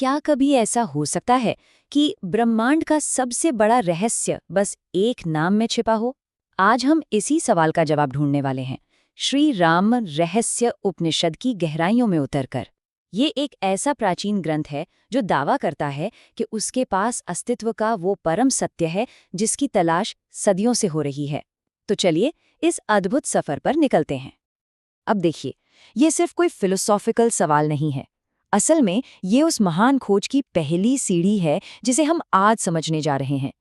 क्या कभी ऐसा हो सकता है कि ब्रह्मांड का सबसे बड़ा रहस्य बस एक नाम में छिपा हो? आज हम इसी सवाल का जवाब ढूंढने वाले हैं, श्री राम रहस्य उपनिषद की गहराइयों में उतरकर। ये एक ऐसा प्राचीन ग्रंथ है जो दावा करता है कि उसके पास अस्तित्व का वो परम सत्य है जिसकी तलाश सदियों से हो रही है। तो चलिए इस अद्भुत सफर पर निकलते हैं। अब देखिए, ये सिर्फ कोई फिलोसॉफिकल सवाल नहीं है। असल में ये उस महान खोज की पहली सीढ़ी है जिसे हम आज समझने जा रहे हैं।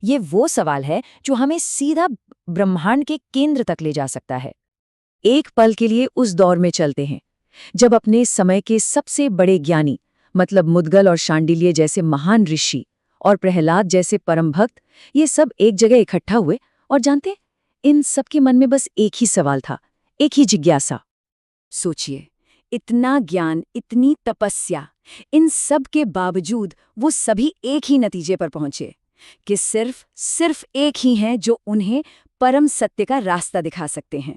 ये वो सवाल है जो हमें सीधा ब्रह्मांड के केंद्र तक ले जा सकता है। एक पल के लिए उस दौर में चलते हैं जब अपने समय के सबसे बड़े ज्ञानी, मतलब मुद्गल और शांडिल्य जैसे महान ऋषि और प्रहलाद जैसे परम भक्त, ये सब एक जगह इकट्ठा हुए। और जानते, इन सबके मन में बस एक ही सवाल था, एक ही जिज्ञासा। सोचिए, इतना ज्ञान, इतनी तपस्या, इन सब के बावजूद वो सभी एक ही नतीजे पर पहुंचे कि सिर्फ एक ही हैं जो उन्हें परम सत्य का रास्ता दिखा सकते हैं।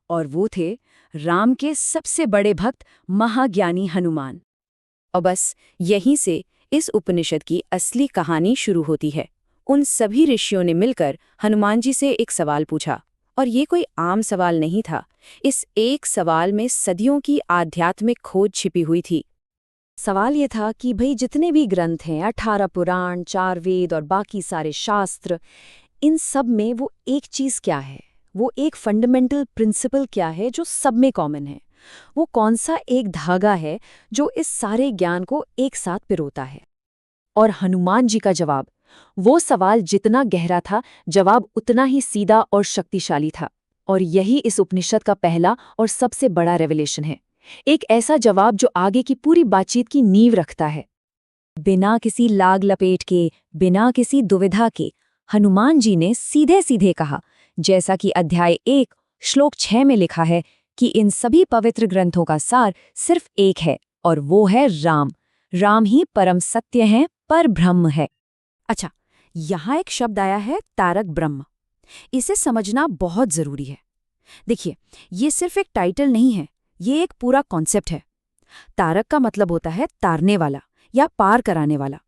और वो थे राम के सबसे बड़े भक्त, महाज्ञानी हनुमान। और बस यहीं से इस उपनिषद की असली कहानी शुरू होती है। उन सभी ऋषियों ने मिलकर हनुमान जी से एक सवाल पूछा, और ये कोई आम सवाल नहीं था। इस एक सवाल में सदियों की आध्यात्मिक खोज छिपी हुई थी। सवाल ये था कि भाई, जितने भी ग्रंथ हैं, 18 पुराण, 4 वेद और बाकी सारे शास्त्र, इन सब में वो एक चीज़ क्या है? वो एक फंडामेंटल प्रिंसिपल क्या है जो सब में कॉमन है? वो कौन सा एक धागा है जो इस सारे ज्ञान को एक साथ पिरोता है? और हनुमान जी का जवाब, वो सवाल जितना गहरा था, जवाब उतना ही सीधा और शक्तिशाली था। और यही इस उपनिषद का पहला और सबसे बड़ा रेवलेशन है। एक ऐसा जवाब जो आगे की पूरी बातचीत की नींव रखता है। बिना किसी लाग लपेट के, बिना किसी दुविधा के, हनुमान जी ने सीधे सीधे कहा, जैसा कि अध्याय 1 श्लोक 6 में लिखा है, कि इन सभी पवित्र ग्रंथों का सार सिर्फ एक है, और वो है राम। राम ही परम सत्य है, पर ब्रह्म है। अच्छा, यहाँ एक शब्द आया है, तारक ब्रह्म। इसे समझना बहुत जरूरी है। देखिए, ये सिर्फ एक टाइटल नहीं है, ये एक पूरा कॉन्सेप्ट है। तारक का मतलब होता है तारने वाला या पार कराने वाला।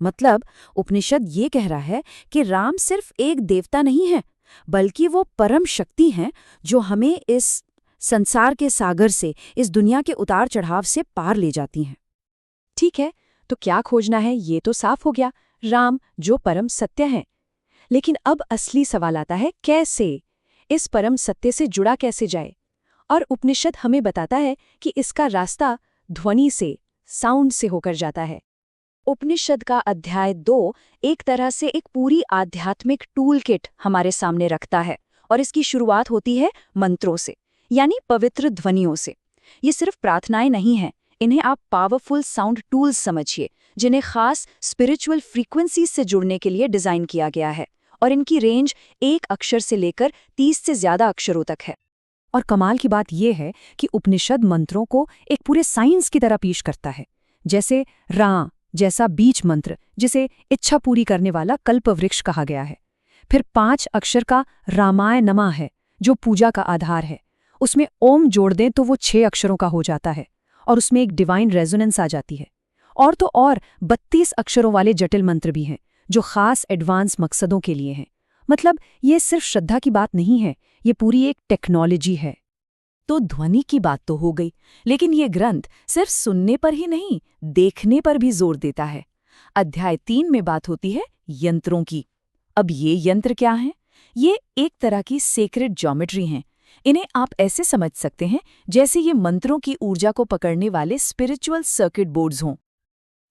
मतलब उपनिषद ये कह रहा है कि राम सिर्फ एक देवता नहीं है, बल्कि वो परम शक्ति हैं जो हमें इस संसार के सागर से, इस दुनिया के उतार चढ़ाव से पार ले जाती हैं। ठीक है, तो क्या खोजना है ये तो साफ हो गया, राम जो परम सत्य है। लेकिन अब असली सवाल आता है, कैसे? इस परम सत्य से जुड़ा कैसे जाए? और उपनिषद हमें बताता है कि इसका रास्ता ध्वनि से, साउंड से होकर जाता है। उपनिषद का अध्याय 2 एक तरह से एक पूरी आध्यात्मिक टूल किट हमारे सामने रखता है, और इसकी शुरुआत होती है मंत्रों से, यानी पवित्र ध्वनियों से। ये सिर्फ प्रार्थनाएं नहीं हैं, इन्हें आप पावरफुल साउंड टूल्स समझिए, जिन्हें खास स्पिरिचुअल फ्रीक्वेंसी से जुड़ने के लिए डिजाइन किया गया है। और इनकी रेंज 1 अक्षर से लेकर 30 से ज्यादा अक्षरों तक है। और कमाल की बात यह है कि उपनिषद मंत्रों को एक पूरे साइंस की तरह पेश करता है। जैसे रा जैसा बीज मंत्र, जिसे इच्छा पूरी करने वाला कल्पवृक्ष कहा गया है। फिर 5 अक्षर का रामाय नमः है, जो पूजा का आधार है। उसमें ओम जोड़ दें तो वो 6 अक्षरों का हो जाता है, और उसमें एक डिवाइन रेजोनेंस आ जाती है। और तो और 32 अक्षरों वाले जटिल मंत्र भी हैं, जो खास एडवांस मकसदों के लिए हैं। मतलब ये सिर्फ श्रद्धा की बात नहीं है, ये पूरी एक टेक्नोलॉजी है। तो ध्वनि की बात तो हो गई, लेकिन ये ग्रंथ सिर्फ सुनने पर ही नहीं, देखने पर भी जोर देता है। अध्याय 3 में बात होती है यंत्रों की। अब ये यंत्र क्या हैं? ये एक तरह की सेक्रेड ज्योमेट्री हैं। इन्हें आप ऐसे समझ सकते हैं जैसे ये मंत्रों की ऊर्जा को पकड़ने वाले स्पिरिचुअल सर्किट बोर्ड्स हों।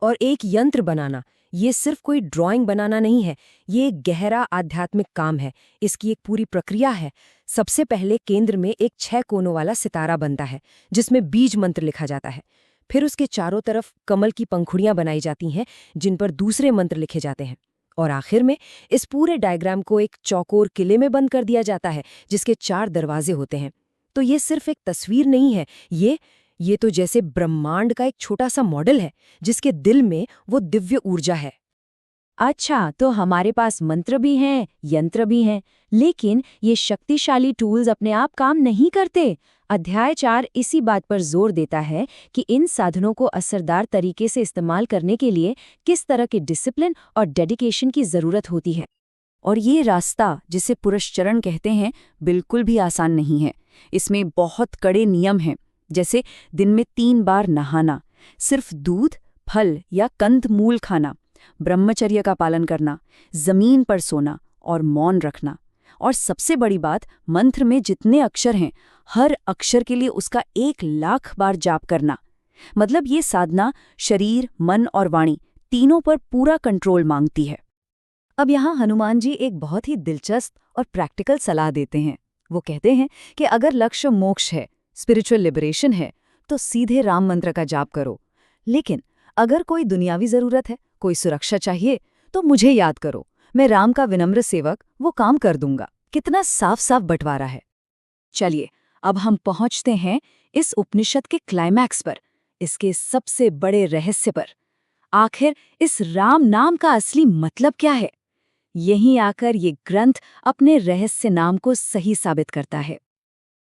और एक यंत्र बनाना, ये सिर्फ कोई ड्राइंग बनाना नहीं है, ये एक गहरा आध्यात्मिक काम है। इसकी एक पूरी प्रक्रिया है। सबसे पहले केंद्र में एक 6 कोनों वाला सितारा बनता है, जिसमें बीज मंत्र लिखा जाता है। फिर उसके चारों तरफ कमल की पंखुड़ियां बनाई जाती हैं, जिन पर दूसरे मंत्र लिखे जाते हैं। और आखिर में इस पूरे डायग्राम को एक चौकोर किले में बंद कर दिया जाता है, जिसके 4 दरवाजे होते हैं। तो ये सिर्फ एक तस्वीर नहीं है, ये तो जैसे ब्रह्मांड का एक छोटा सा मॉडल है, जिसके दिल में वो दिव्य ऊर्जा है। अच्छा, तो हमारे पास मंत्र भी हैं, यंत्र भी हैं, लेकिन ये शक्तिशाली टूल्स अपने आप काम नहीं करते। अध्याय 4 इसी बात पर जोर देता है कि इन साधनों को असरदार तरीके से इस्तेमाल करने के लिए किस तरह के डिसिप्लिन और डेडिकेशन की जरूरत होती है। और ये रास्ता, जिसे पुरुषचरण कहते हैं, बिल्कुल भी आसान नहीं है। इसमें बहुत कड़े नियम हैं, जैसे दिन में 3 बार नहाना, सिर्फ दूध, फल या कंद मूल खाना, ब्रह्मचर्य का पालन करना, जमीन पर सोना और मौन रखना। और सबसे बड़ी बात, मंत्र में जितने अक्षर हैं, हर अक्षर के लिए उसका 1,00,000 बार जाप करना। मतलब ये साधना शरीर, मन और वाणी तीनों पर पूरा कंट्रोल मांगती है। अब यहाँ हनुमान जी एक बहुत ही दिलचस्प और प्रैक्टिकल सलाह देते हैं। वो कहते हैं कि अगर लक्ष्य मोक्ष है, स्पिरिचुअल लिबरेशन है, तो सीधे राम मंत्र का जाप करो। लेकिन अगर कोई दुनियावी जरूरत है, कोई सुरक्षा चाहिए, तो मुझे याद करो, मैं राम का विनम्र सेवक, वो काम कर दूंगा। कितना साफ साफ बंटवारा है। चलिए, अब हम पहुंचते हैं इस उपनिषद के क्लाइमैक्स पर, इसके सबसे बड़े रहस्य पर। आखिर इस राम नाम का असली मतलब क्या है? यहीं आकर ये ग्रंथ अपने रहस्य नाम को सही साबित करता है।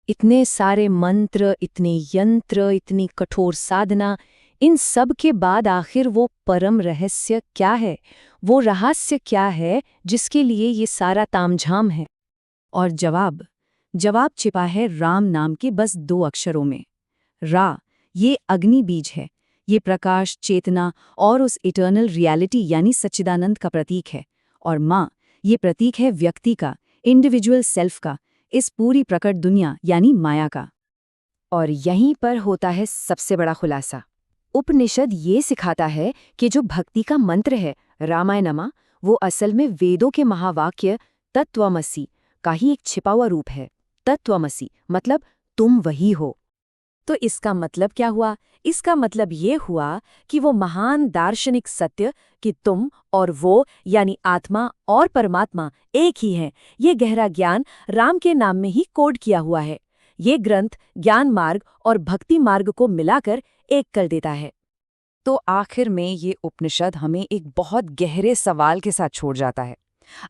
इतने सारे मंत्र, इतने यंत्र, इतनी कठोर साधना, इन सब के बाद आखिर वो परम रहस्य क्या है? वो रहस्य क्या है जिसके लिए ये सारा तामझाम है? और जवाब छिपा है राम नाम के बस 2 अक्षरों में। रा, ये अग्नि बीज है, ये प्रकाश, चेतना और उस इटर्नल रियलिटी यानी सच्चिदानंद का प्रतीक है। और माँ, ये प्रतीक है व्यक्ति का, इंडिविजुअल सेल्फ का, इस पूरी प्रकट दुनिया यानी माया का। और यहीं पर होता है सबसे बड़ा खुलासा। उपनिषद ये सिखाता है कि जो भक्ति का मंत्र है, रामायणमा, वो असल में वेदों के महावाक्य तत्त्वमसि का ही एक छिपा हुआ रूप है। तत्त्वमसि मतलब तुम वही हो। तो इसका मतलब क्या हुआ? इसका मतलब ये हुआ कि वो महान दार्शनिक सत्य कि तुम और वो यानी आत्मा और परमात्मा एक ही हैं, ये गहरा ज्ञान राम के नाम में ही कोड किया हुआ है। ये ग्रंथ ज्ञान मार्ग और भक्ति मार्ग को मिलाकर एक कर देता है। तो आखिर में ये उपनिषद हमें एक बहुत गहरे सवाल के साथ छोड़ जाता है।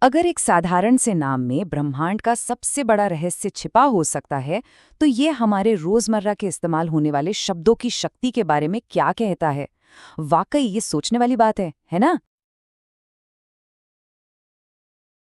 अगर एक साधारण से नाम में ब्रह्मांड का सबसे बड़ा रहस्य छिपा हो सकता है, तो ये हमारे रोजमर्रा के इस्तेमाल होने वाले शब्दों की शक्ति के बारे में क्या कहता है? वाकई ये सोचने वाली बात है ना?